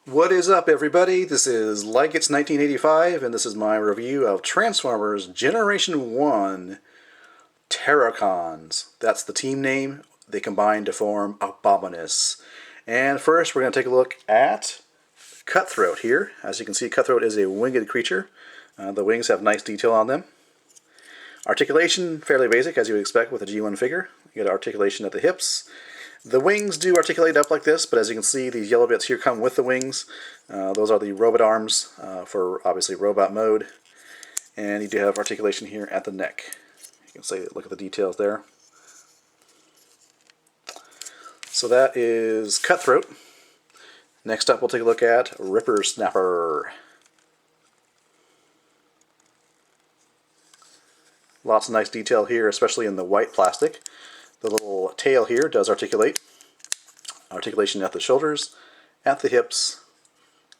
What is up, everybody? This is Like It's 1985, and this is my review of Transformers Generation 1 Terrorcons. That's the team name. They combine to form Abominus. And first, we're going to take a look at Cutthroat here. As you can see, Cutthroat is a winged creature. The wings have nice detail on them. Articulation, fairly basic, as you would expect with a G1 figure. You get articulation at the hips. The wings do articulate up like this, but as you can see, these yellow bits here come with the wings. Those are the robot arms for, obviously, robot mode. And you do have articulation here at the neck. You can see, look at the details there. So that is Cutthroat. Next up, we'll take a look at Ripper Snapper. Lots of nice detail here, especially in the white plastic. The little tail here does articulate. Articulation at the shoulders, at the hips,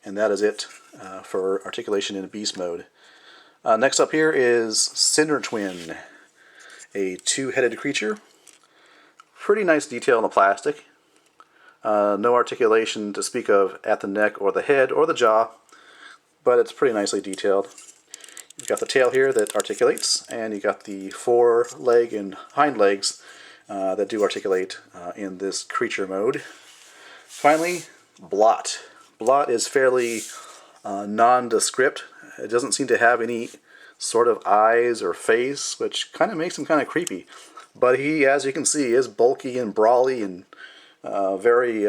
and that is it for articulation in beast mode. Next up here is Cinder Twin, a two-headed creature. Pretty nice detail in the plastic. No articulation to speak of at the neck or the head or the jaw, but it's pretty nicely detailed. You've got the tail here that articulates, and you've got the foreleg and hind legs that do articulate in this creature mode. Finally, Blot. Blot is fairly nondescript. It doesn't seem to have any sort of eyes or face, which kind of makes him kind of creepy. But he, as you can see, is bulky and brawly and very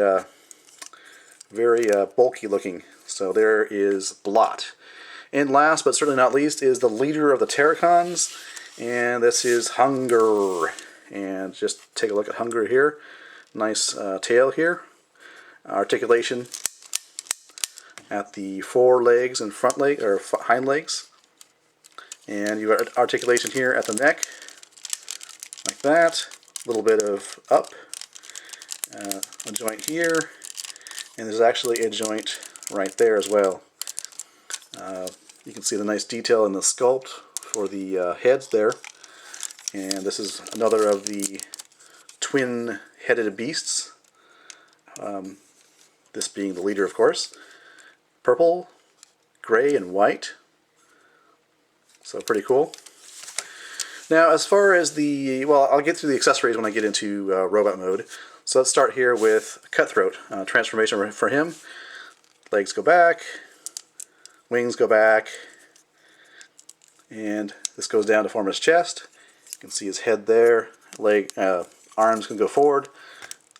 bulky looking. So there is Blot. And last, but certainly not least, is the leader of the Terrorcons, and this is Hunger. And just take a look at Hunger here. Nice tail here. Articulation at the forelegs and front leg or hind legs. And you got articulation here at the neck, like that. A little bit of up, a joint here, and there's actually a joint right there as well. You can see the nice detail in the sculpt for the heads there. And this is another of the twin-headed beasts. This being the leader, of course. Purple, gray, and white. So pretty cool. Now, as far as the... well, I'll get through the accessories when I get into robot mode. So let's start here with Cutthroat. Transformation for him. Legs go back. Wings go back, and this goes down to form his chest. You can see his head there. Arms can go forward,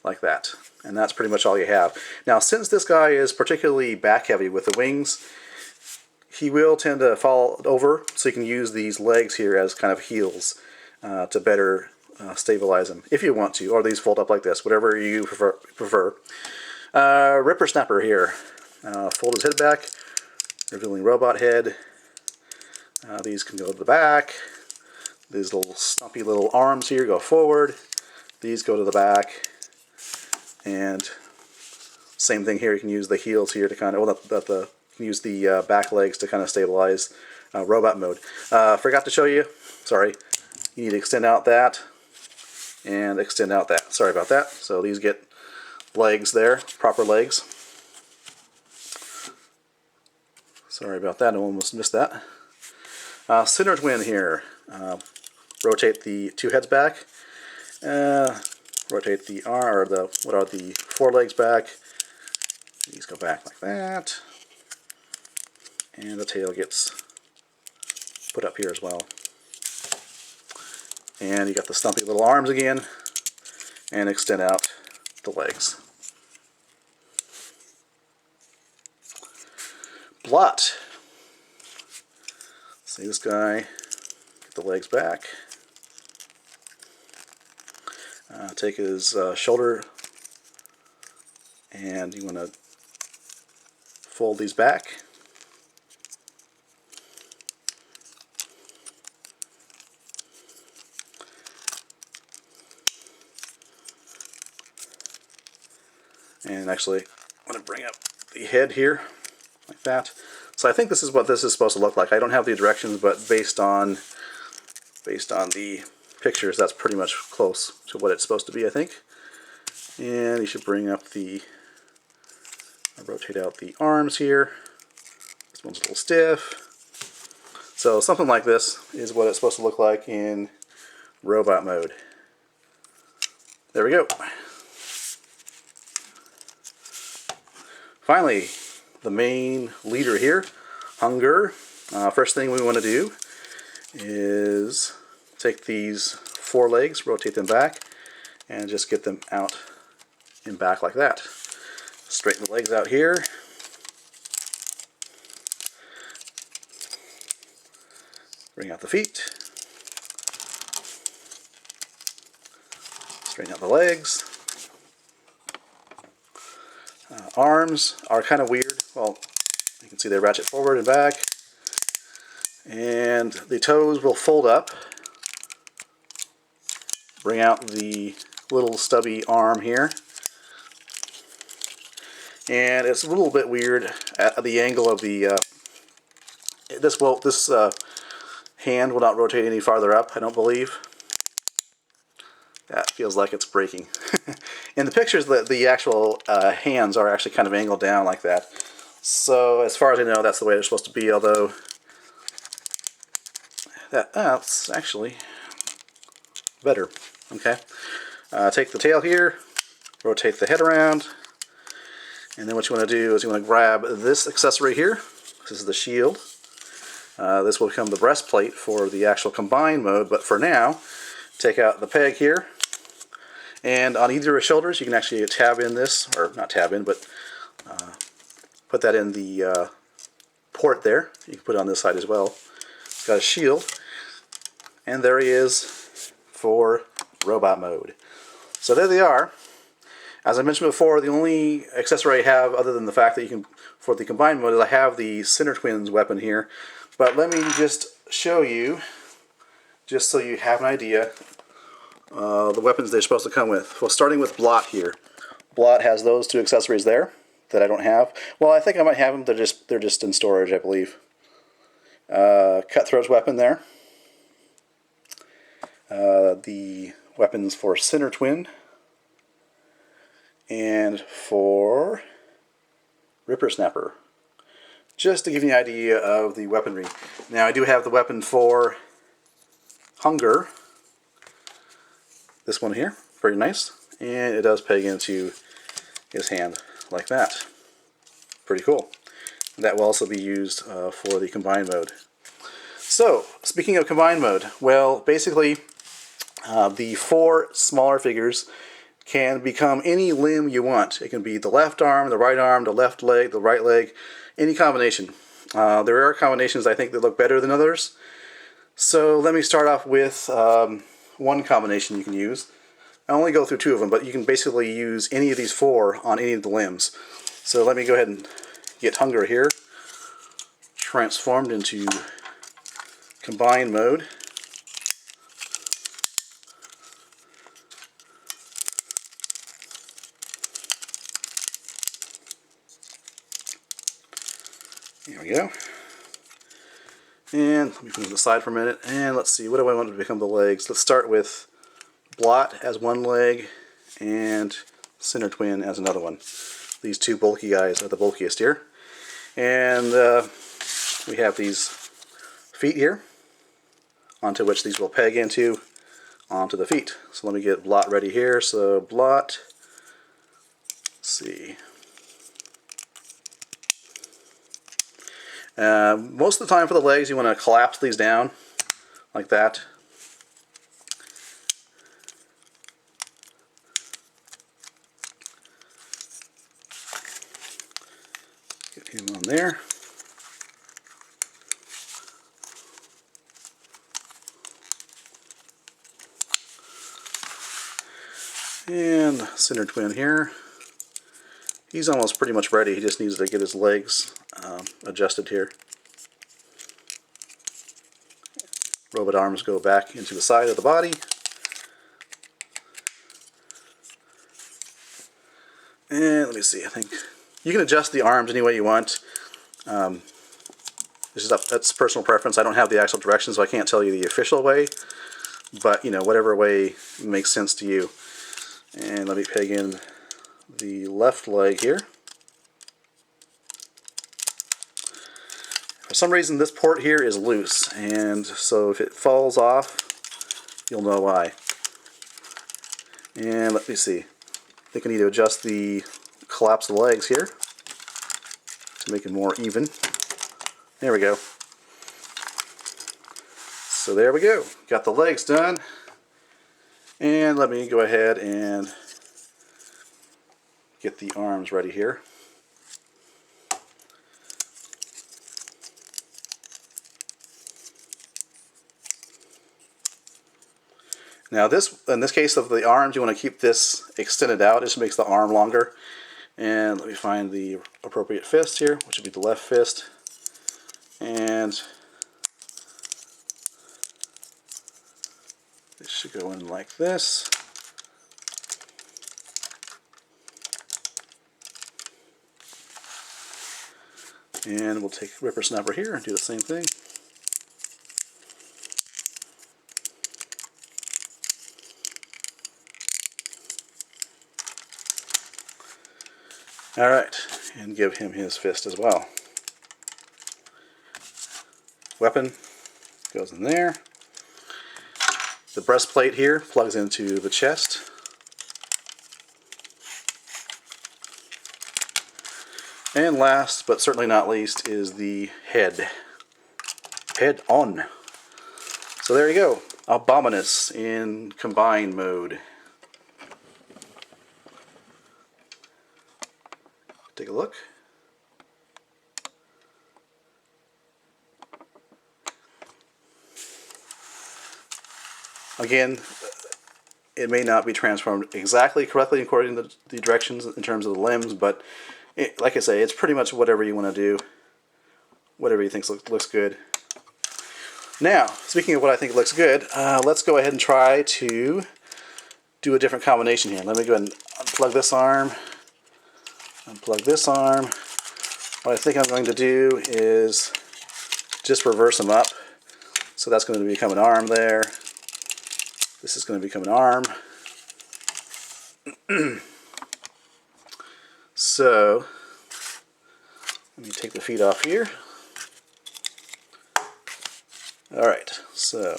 like that. And that's pretty much all you have. Now, since this guy is particularly back-heavy with the wings, he will tend to fall over, so you can use these legs here as kind of heels to better stabilize him, if you want to, or these fold up like this, whatever you prefer. Ripper Snapper here. Fold his head back. Revealing robot head. These can go to the back. These little stumpy little arms here go forward. These go to the back. And same thing here. You can use the heels here to kind of, you can use the back legs to kind of stabilize robot mode. Forgot to show you. Sorry. You need to extend out that and extend out that. Sorry about that. So these get legs there, proper legs. Sorry about that, I almost missed that. Cinder Twin here. Rotate the two heads back. Rotate the forelegs back. These go back like that. And the tail gets put up here as well. And you got the stumpy little arms again. And extend out the legs. Blot. See this guy, get the legs back, take his shoulder, and you want to fold these back. And actually, I'm going to bring up the head here, like that. So I think this is what this is supposed to look like. I don't have the directions, but based on the pictures, that's pretty much close to what it's supposed to be, I think. And you should bring up the rotate out the arms here. This one's a little stiff. So something like this is what it's supposed to look like in robot mode. There we go. Finally, the main leader here, Hunger. First thing we want to do is take these forelegs, rotate them back, and just get them out and back like that. Straighten the legs out here. Bring out the feet. Straighten out the legs. Arms are kind of weird. Well, you can see they ratchet forward and back. And the toes will fold up. Bring out the little stubby arm here. And it's a little bit weird at the angle of the this hand will not rotate any farther up, I don't believe. That feels like it's breaking. In the pictures, the actual hands are actually kind of angled down like that. So as far as I know, that's the way they're supposed to be, although that's actually better. Okay. Take the tail here, rotate the head around, and then what you want to do is you want to grab this accessory here. This is the shield. This will become the breastplate for the actual combined mode, but for now, take out the peg here, and on either of your shoulders you can actually tab in this, or not tab in, but put that in the port there. You can put it on this side as well. It's got a shield, and there he is for robot mode. So there they are. As I mentioned before, the only accessory I have, other than the fact that you can, for the combined mode, is I have the Sinner Twins weapon here. But let me just show you, just so you have an idea, the weapons they're supposed to come with. Well, starting with Blot here. Blot has those two accessories there that I don't have. Well, I think I might have them. They're just in storage, I believe. Cutthroat's weapon there. The weapons for Sinner Twin. And for Ripper Snapper. Just to give you an idea of the weaponry. Now, I do have the weapon for Hunger. This one here, very nice. And it does peg into his hand like that. Pretty cool. That will also be used for the combined mode. So, speaking of combined mode, well, basically, the 4 smaller figures can become any limb you want. It can be the left arm, the left leg, the right leg, any combination. There are combinations I think that look better than others. So let me start off with one combination you can use. I only go through 2 of them, but you can basically use any of these 4 on any of the limbs. So let me go ahead and get Hunger here, transformed into combined mode. There we go. And let me put it aside for a minute. And let's see, what do I want to become the legs? Let's start with Blot as one leg and Sinner Twin as another one. These 2 bulky guys are the bulkiest here. And we have these feet here, onto which these will peg into onto the feet. So let me get Blot ready here. So Blot, let's see. Most of the time for the legs, you want to collapse these down like that. Get him on there. And Sinner Twin here. He's almost pretty much ready. He just needs to get his legs adjusted here. Robot arms go back into the side of the body. And let me see, I think you can adjust the arms any way you want. That's personal preference. I don't have the actual directions, so I can't tell you the official way. But, you know, whatever way makes sense to you. And let me peg in the left leg here. For some reason this port here is loose, and so if it falls off, you'll know why. And let me see. I think I need to adjust the collapse of the legs here to make it more even. There we go. So there we go. Got the legs done. And let me go ahead and get the arms ready here. Now in this case of the arms, you want to keep this extended out. It just makes the arm longer. And let me find the appropriate fist here, which would be the left fist. And this should go in like this. And we'll take ripper snapper here and do the same thing. Alright, and give him his fist as well. Weapon goes in there. The breastplate here plugs into the chest. And last, but certainly not least, is the head. Head on. So there you go. Abominus in combined mode. Take a look. Again, it may not be transformed exactly correctly according to the directions in terms of the limbs, but like I say, it's pretty much whatever you want to do, whatever you think looks good. Now, speaking of what I think looks good, let's go ahead and try to do a different combination here. Let me go ahead and unplug this arm, unplug this arm. What I think I'm going to do is just reverse them up. So that's going to become an arm there. This is going to become an arm. So, let me take the feet off here. Alright, so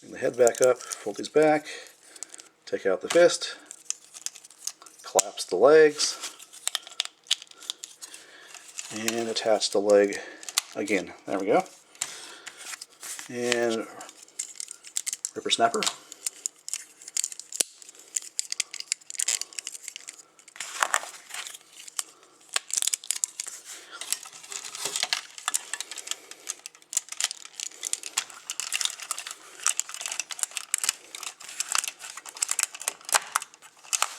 bring the head back up, fold these back, take out the fist, collapse the legs, and attach the leg again. There we go. And ripper snapper.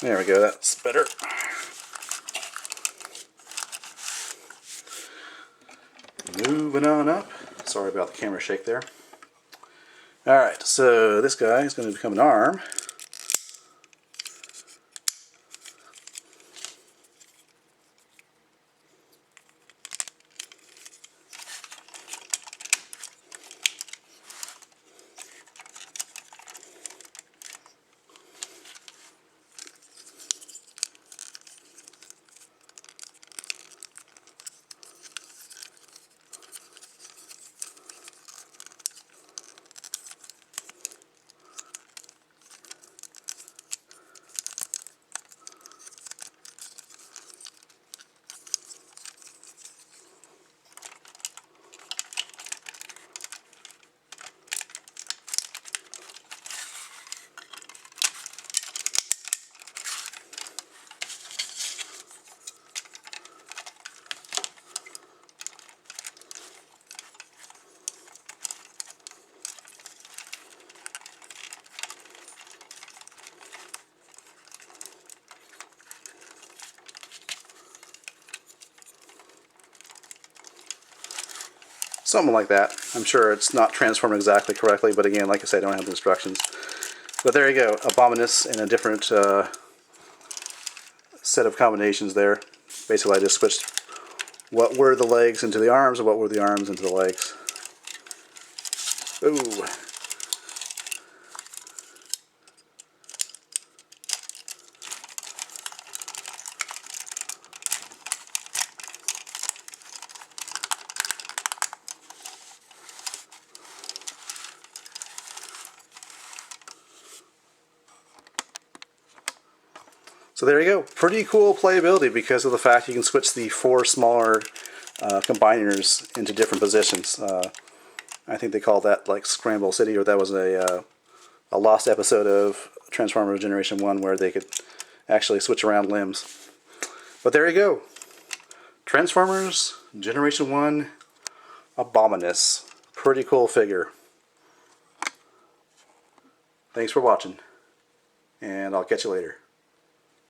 There we go, that's better. Moving on up. Sorry about the camera shake there. Alright, so this guy is going to become an arm. Something like that. I'm sure it's not transformed exactly correctly, but again, like I said, I don't have the instructions. But there you go, Abominus in a different set of combinations there. Basically, I just switched what were the legs into the arms and what were the arms into the legs. Ooh. So there you go. Pretty cool playability because of the fact you can switch the 4 smaller combiners into different positions. I think they call that like Scramble City, or that was a lost episode of Transformers Generation 1 where they could actually switch around limbs. But there you go. Transformers Generation 1 Abominus. Pretty cool figure. Thanks for watching, and I'll catch you later.